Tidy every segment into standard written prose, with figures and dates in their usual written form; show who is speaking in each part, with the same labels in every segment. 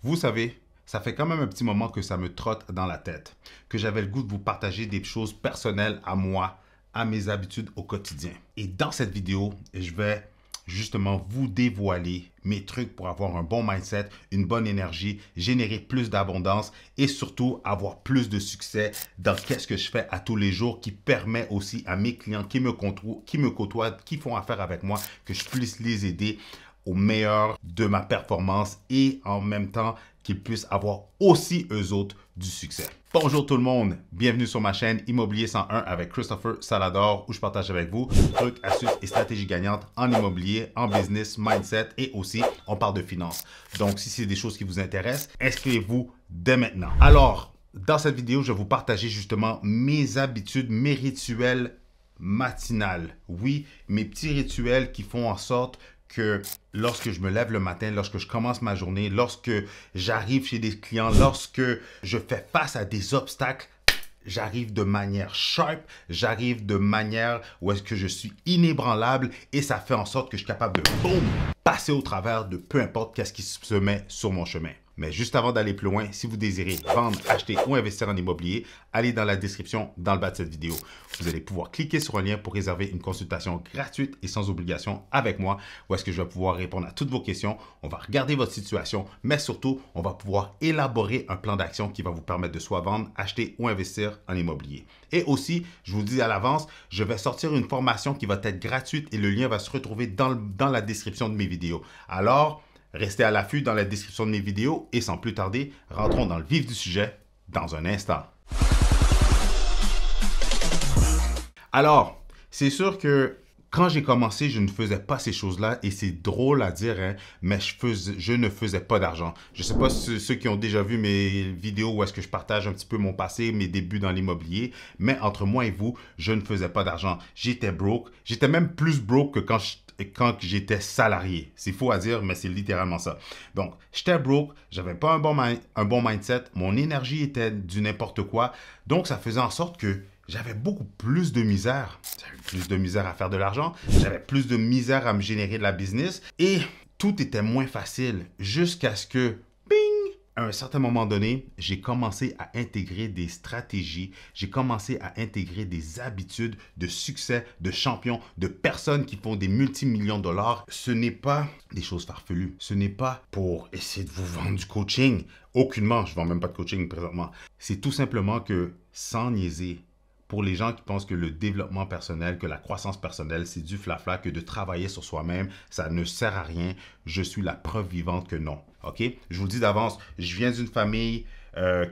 Speaker 1: Vous savez, ça fait quand même un petit moment que ça me trotte dans la tête, que j'avais le goût de vous partager des choses personnelles à moi, à mes habitudes au quotidien. Et dans cette vidéo, je vais justement vous dévoiler mes trucs pour avoir un bon mindset, une bonne énergie, générer plus d'abondance et surtout avoir plus de succès dans qu'est-ce que je fais à tous les jours qui permet aussi à mes clients qui me côtoient, qui font affaire avec moi, que je puisse les aider au meilleur de ma performance et en même temps qu'ils puissent avoir aussi eux autres du succès. Bonjour tout le monde, bienvenue sur ma chaîne Immobilier 101 avec Christopher Salador où je partage avec vous trucs, astuces et stratégies gagnantes en immobilier, en business, mindset et aussi on parle de finances. Donc si c'est des choses qui vous intéressent, inscrivez-vous dès maintenant. Alors, dans cette vidéo, je vais vous partager justement mes habitudes, mes rituels matinales. Oui, mes petits rituels qui font en sorte que lorsque je me lève le matin, lorsque je commence ma journée, lorsque j'arrive chez des clients, lorsque je fais face à des obstacles, j'arrive de manière sharp, j'arrive de manière où est-ce que je suis inébranlable et ça fait en sorte que je suis capable de boum, passer au travers de peu importe qu'est-ce qui se met sur mon chemin. Mais juste avant d'aller plus loin, si vous désirez vendre, acheter ou investir en immobilier, allez dans la description dans le bas de cette vidéo. Vous allez pouvoir cliquer sur un lien pour réserver une consultation gratuite et sans obligation avec moi, où est-ce que je vais pouvoir répondre à toutes vos questions. On va regarder votre situation, mais surtout, on va pouvoir élaborer un plan d'action qui va vous permettre de soit vendre, acheter ou investir en immobilier. Et aussi, je vous le dis à l'avance, je vais sortir une formation qui va être gratuite et le lien va se retrouver dans la description de mes vidéos. Alors, restez à l'affût dans la description de mes vidéos et sans plus tarder, rentrons dans le vif du sujet dans un instant. Alors, c'est sûr que quand j'ai commencé, je ne faisais pas ces choses-là et c'est drôle à dire, hein, mais je ne faisais pas d'argent. Je ne sais pas si ceux qui ont déjà vu mes vidéos où est-ce que je partage un petit peu mon passé, mes débuts dans l'immobilier, mais entre moi et vous, je ne faisais pas d'argent. J'étais broke. J'étais même plus broke que quand j'étais salarié. C'est faux à dire, mais c'est littéralement ça. Donc, j'étais broke, j'avais pas un bon mindset, mon énergie était du n'importe quoi. Donc, ça faisait en sorte que j'avais beaucoup plus de misère. J'avais plus de misère à faire de l'argent. J'avais plus de misère à me générer de la business. Et tout était moins facile jusqu'à ce que, bing, à un certain moment donné, j'ai commencé à intégrer des stratégies. J'ai commencé à intégrer des habitudes de succès, de champions, de personnes qui font des multimillions de dollars. Ce n'est pas des choses farfelues. Ce n'est pas pour essayer de vous vendre du coaching. Aucunement, je ne vends même pas de coaching présentement. C'est tout simplement que, sans niaiser, pour les gens qui pensent que le développement personnel, que la croissance personnelle, c'est du flafla, que de travailler sur soi-même, ça ne sert à rien. Je suis la preuve vivante que non. OK? Je vous le dis d'avance, je viens d'une famille,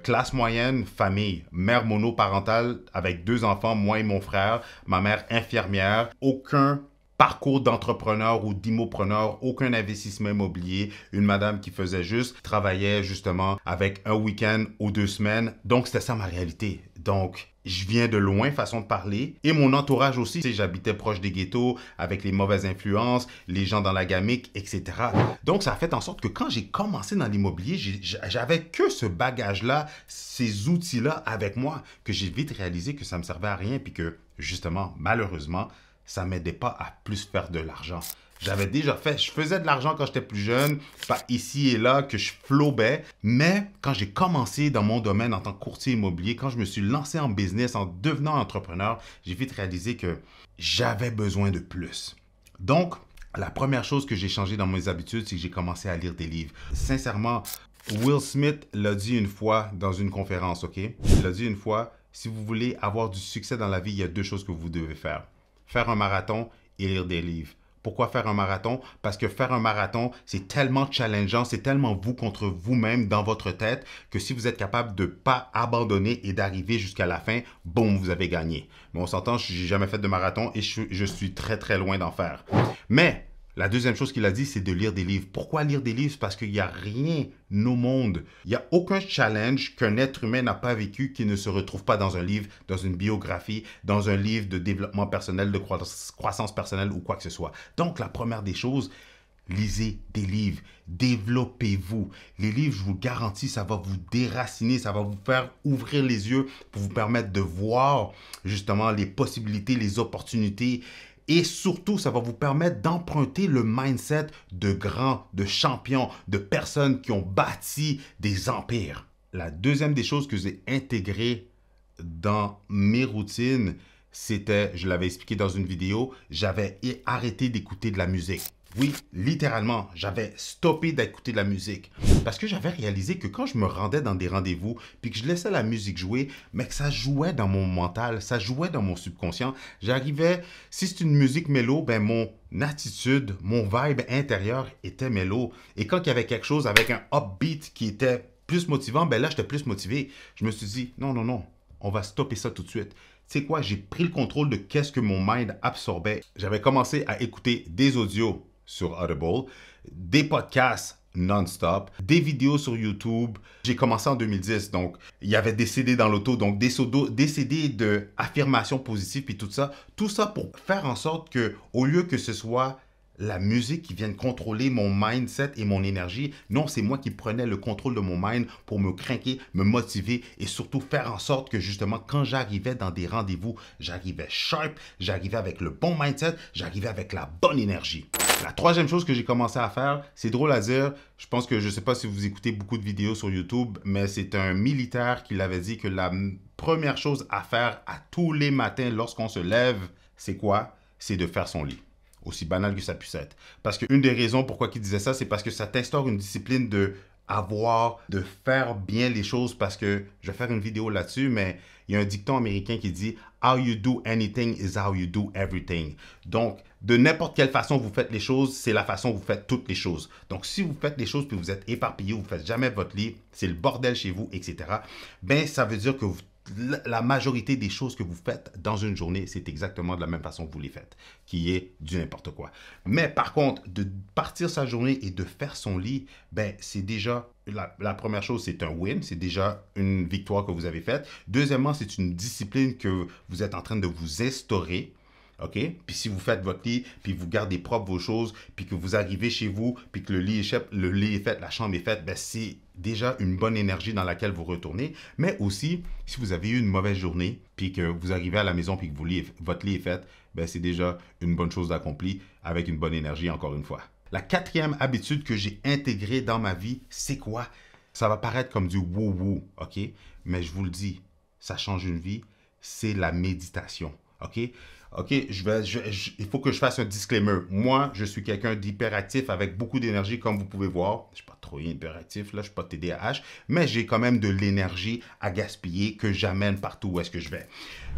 Speaker 1: classe moyenne, famille, mère monoparentale avec 2 enfants, moi et mon frère, ma mère infirmière, aucun parcours d'entrepreneur ou d'immopreneur, aucun investissement immobilier, une madame qui faisait juste, travaillait justement avec un week-end ou 2 semaines. Donc, c'était ça ma réalité. Donc, je viens de loin, façon de parler. Et mon entourage aussi. Tu sais, j'habitais proche des ghettos, avec les mauvaises influences, les gens dans la gamique, etc. Donc, ça a fait en sorte que quand j'ai commencé dans l'immobilier, j'avais que ce bagage-là, ces outils-là avec moi, que j'ai vite réalisé que ça ne me servait à rien, puis que, justement, malheureusement, ça ne m'aidait pas à plus faire de l'argent. J'avais déjà fait, je faisais de l'argent quand j'étais plus jeune, pas ici et là, que je flobais. Mais quand j'ai commencé dans mon domaine en tant que courtier immobilier, quand je me suis lancé en business, en devenant entrepreneur, j'ai vite réalisé que j'avais besoin de plus. Donc, la première chose que j'ai changé dans mes habitudes, c'est que j'ai commencé à lire des livres. Sincèrement, Will Smith l'a dit une fois dans une conférence, OK? Il l'a dit une fois, si vous voulez avoir du succès dans la vie, il y a 2 choses que vous devez faire. Faire un marathon et lire des livres. Pourquoi faire un marathon? Parce que faire un marathon, c'est tellement challengeant, c'est tellement vous contre vous-même dans votre tête que si vous êtes capable de ne pas abandonner et d'arriver jusqu'à la fin, boum, vous avez gagné. Mais on s'entend, je n'ai jamais fait de marathon et je suis très très loin d'en faire. Mais la deuxième chose qu'il a dit, c'est de lire des livres. Pourquoi lire des livres? Parce qu'il n'y a rien au monde. Il n'y a aucun challenge qu'un être humain n'a pas vécu qui ne se retrouve pas dans un livre, dans une biographie, dans un livre de développement personnel, de croissance personnelle ou quoi que ce soit. Donc, la première des choses, lisez des livres, développez-vous. Les livres, je vous garantis, ça va vous déraciner, ça va vous faire ouvrir les yeux pour vous permettre de voir justement les possibilités, les opportunités Et surtout, ça va vous permettre d'emprunter le mindset de grands, de champions, de personnes qui ont bâti des empires. La deuxième des choses que j'ai intégrées dans mes routines, c'était, je l'avais expliqué dans une vidéo, j'avais arrêté d'écouter de la musique. Oui, littéralement, j'avais stoppé d'écouter de la musique. Parce que j'avais réalisé que quand je me rendais dans des rendez-vous, puis que je laissais la musique jouer, mais que ça jouait dans mon mental, ça jouait dans mon subconscient, j'arrivais, si c'est une musique mélo, ben mon attitude, mon vibe intérieur était mélo. Et quand il y avait quelque chose avec un upbeat qui était plus motivant, ben là, j'étais plus motivé. Je me suis dit, non, non, non, on va stopper ça tout de suite. Tu sais quoi, j'ai pris le contrôle de qu'est-ce que mon mind absorbait. J'avais commencé à écouter des audios sur Audible, des podcasts non-stop, des vidéos sur YouTube. J'ai commencé en 2010, donc il y avait des CD dans l'auto, donc des CD d'affirmations positives puis tout ça pour faire en sorte que, au lieu que ce soit la musique qui vienne contrôler mon mindset et mon énergie. Non, c'est moi qui prenais le contrôle de mon mind pour me craquer, me motiver et surtout faire en sorte que justement, quand j'arrivais dans des rendez-vous, j'arrivais sharp, j'arrivais avec le bon mindset, j'arrivais avec la bonne énergie. La troisième chose que j'ai commencé à faire, c'est drôle à dire, je pense que je ne sais pas si vous écoutez beaucoup de vidéos sur YouTube, mais c'est un militaire qui l'avait dit que la première chose à faire à tous les matins lorsqu'on se lève, c'est quoi? C'est de faire son lit. Aussi banal que ça puisse être. Parce qu'une des raisons pourquoi il disait ça, c'est parce que ça t'instaure une discipline de faire bien les choses, parce que je vais faire une vidéo là-dessus, mais il y a un dicton américain qui dit « How you do anything is how you do everything ». Donc, de n'importe quelle façon vous faites les choses, c'est la façon dont vous faites toutes les choses. Donc, si vous faites les choses puis vous êtes éparpillé, vous ne faites jamais votre lit, c'est le bordel chez vous, etc., ben ça veut dire que la majorité des choses que vous faites dans une journée, c'est exactement de la même façon que vous les faites, qui est du n'importe quoi. Mais par contre, de partir sa journée et de faire son lit, ben c'est déjà, la première chose, c'est un win, c'est déjà une victoire que vous avez faite. Deuxièmement, c'est une discipline que vous êtes en train de vous instaurer. OK? Puis si vous faites votre lit, puis vous gardez propre vos choses, puis que vous arrivez chez vous, puis que le lit est fait, la chambre est faite, ben c'est déjà une bonne énergie dans laquelle vous retournez. Mais aussi, si vous avez eu une mauvaise journée, puis que vous arrivez à la maison, puis que votre lit est fait, ben c'est déjà une bonne chose d'accomplie avec une bonne énergie, encore une fois. La quatrième habitude que j'ai intégrée dans ma vie, c'est quoi? Ça va paraître comme du woo-woo, OK? Mais je vous le dis, ça change une vie, c'est la méditation, OK? OK, il faut que je fasse un disclaimer. Moi, je suis quelqu'un d'hyperactif avec beaucoup d'énergie, comme vous pouvez voir. Je ne suis pas trop hyperactif, là, je ne suis pas TDAH, mais j'ai quand même de l'énergie à gaspiller que j'amène partout où est-ce que je vais.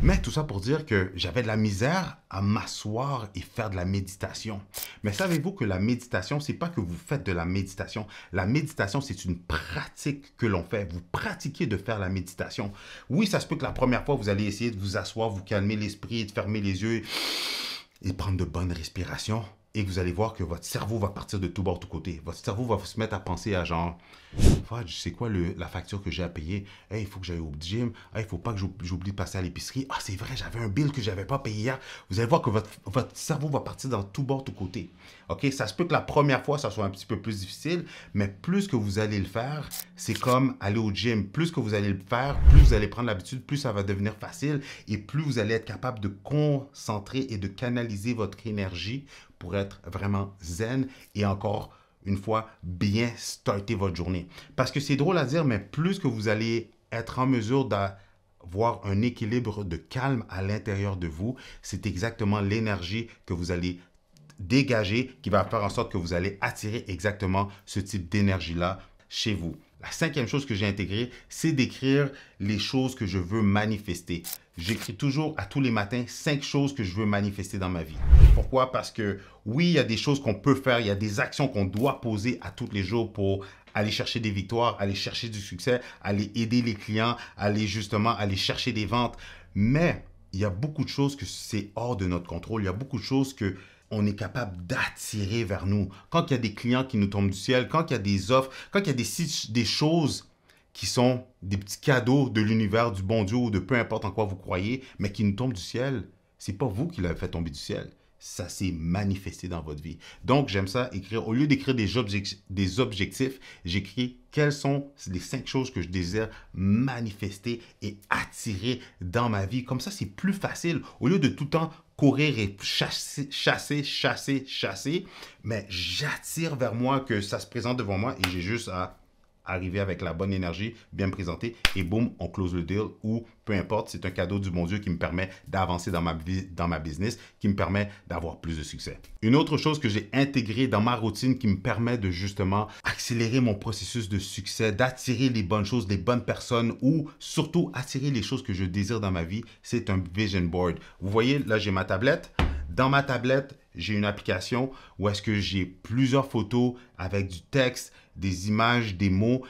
Speaker 1: Mais tout ça pour dire que j'avais de la misère à m'asseoir et faire de la méditation. Mais savez-vous que la méditation, c'est pas que vous faites de la méditation. La méditation, c'est une pratique que l'on fait. Vous pratiquez de faire la méditation. Oui, ça se peut que la première fois, vous allez essayer de vous asseoir, vous calmer l'esprit, de fermer les yeux et prendre de bonnes respirations. Et vous allez voir que votre cerveau va partir de tout bord, tout côté. Votre cerveau va se mettre à penser à genre, je sais quoi la facture que j'ai à payer? Hey, il faut que j'aille au gym. Hey, il ne faut pas que j'oublie de passer à l'épicerie. Ah, c'est vrai, j'avais un bill que je n'avais pas payé hier. Vous allez voir que votre cerveau va partir dans tout bord, tout côté. OK? Ça se peut que la première fois, ça soit un petit peu plus difficile, mais plus que vous allez le faire, c'est comme aller au gym. Plus que vous allez le faire, plus vous allez prendre l'habitude, plus ça va devenir facile et plus vous allez être capable de concentrer et de canaliser votre énergie pour être vraiment zen et encore une fois, bien starter votre journée. Parce que c'est drôle à dire, mais plus que vous allez être en mesure d'avoir un équilibre de calme à l'intérieur de vous, c'est exactement l'énergie que vous allez dégager qui va faire en sorte que vous allez attirer exactement ce type d'énergie-là chez vous. La cinquième chose que j'ai intégrée, c'est d'écrire les choses que je veux manifester. J'écris toujours à tous les matins 5 choses que je veux manifester dans ma vie. Pourquoi? Parce que oui, il y a des choses qu'on peut faire, il y a des actions qu'on doit poser à tous les jours pour aller chercher des victoires, aller chercher du succès, aller aider les clients, aller chercher des ventes. Mais il y a beaucoup de choses que c'est hors de notre contrôle. Il y a beaucoup de choses que on est capable d'attirer vers nous. Quand il y a des clients qui nous tombent du ciel, quand il y a des offres, quand il y a des choses qui sont des petits cadeaux de l'univers, du bon Dieu ou de peu importe en quoi vous croyez, mais qui nous tombent du ciel, c'est pas vous qui l'avez fait tomber du ciel. Ça s'est manifesté dans votre vie. Donc, j'aime ça écrire. Au lieu d'écrire des objectifs, j'écris quelles sont les 5 choses que je désire manifester et attirer dans ma vie. Comme ça, c'est plus facile. Au lieu de tout le temps courir et chasser, mais j'attire vers moi que ça se présente devant moi et j'ai juste à arriver avec la bonne énergie, bien me présenter et boum, on close le deal ou peu importe, c'est un cadeau du bon Dieu qui me permet d'avancer dans ma business, qui me permet d'avoir plus de succès. Une autre chose que j'ai intégrée dans ma routine qui me permet de justement accélérer mon processus de succès, d'attirer les bonnes choses, les bonnes personnes ou surtout attirer les choses que je désire dans ma vie, c'est un vision board. Vous voyez, là j'ai ma tablette. Dans ma tablette, j'ai une application où est-ce que j'ai plusieurs photos avec du texte, des images, des mots.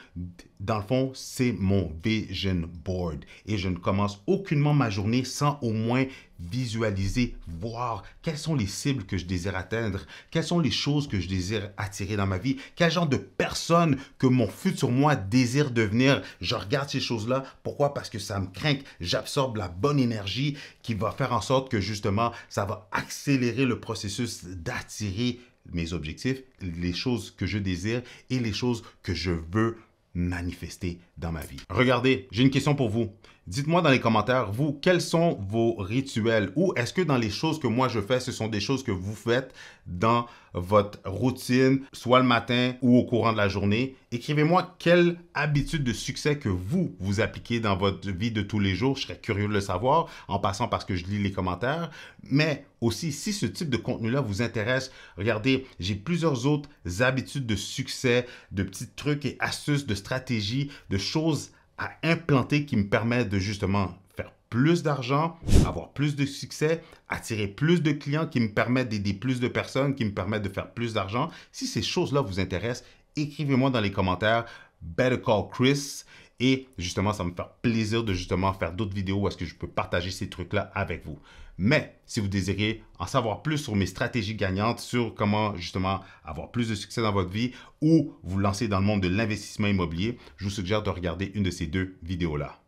Speaker 1: Dans le fond, c'est mon vision board. Et je ne commence aucunement ma journée sans au moins visualiser, voir quelles sont les cibles que je désire atteindre, quelles sont les choses que je désire attirer dans ma vie, quel genre de personne que mon futur moi désire devenir. Je regarde ces choses-là. Pourquoi? Parce que ça me craint. J'absorbe la bonne énergie qui va faire en sorte que justement, ça va accélérer le processus d'attirer mes objectifs, les choses que je désire et les choses que je veux manifester dans ma vie. Regardez, j'ai une question pour vous. Dites-moi dans les commentaires, vous, quels sont vos rituels? Ou est-ce que dans les choses que moi je fais, ce sont des choses que vous faites dans votre routine, soit le matin ou au courant de la journée? Écrivez-moi quelle habitude de succès que vous appliquez dans votre vie de tous les jours. Je serais curieux de le savoir en passant parce que je lis les commentaires. Mais aussi, si ce type de contenu-là vous intéresse, regardez, j'ai plusieurs autres habitudes de succès, de petits trucs et astuces, de stratégies, de choses à implanter qui me permettent de justement faire plus d'argent, avoir plus de succès, attirer plus de clients qui me permettent d'aider plus de personnes, qui me permettent de faire plus d'argent. Si ces choses-là vous intéressent, écrivez-moi dans les commentaires Better Call Chris et justement, ça me fait plaisir de justement faire d'autres vidéos où est-ce que je peux partager ces trucs-là avec vous. Mais si vous désirez en savoir plus sur mes stratégies gagnantes, sur comment justement avoir plus de succès dans votre vie ou vous lancer dans le monde de l'investissement immobilier, je vous suggère de regarder une de ces deux vidéos-là.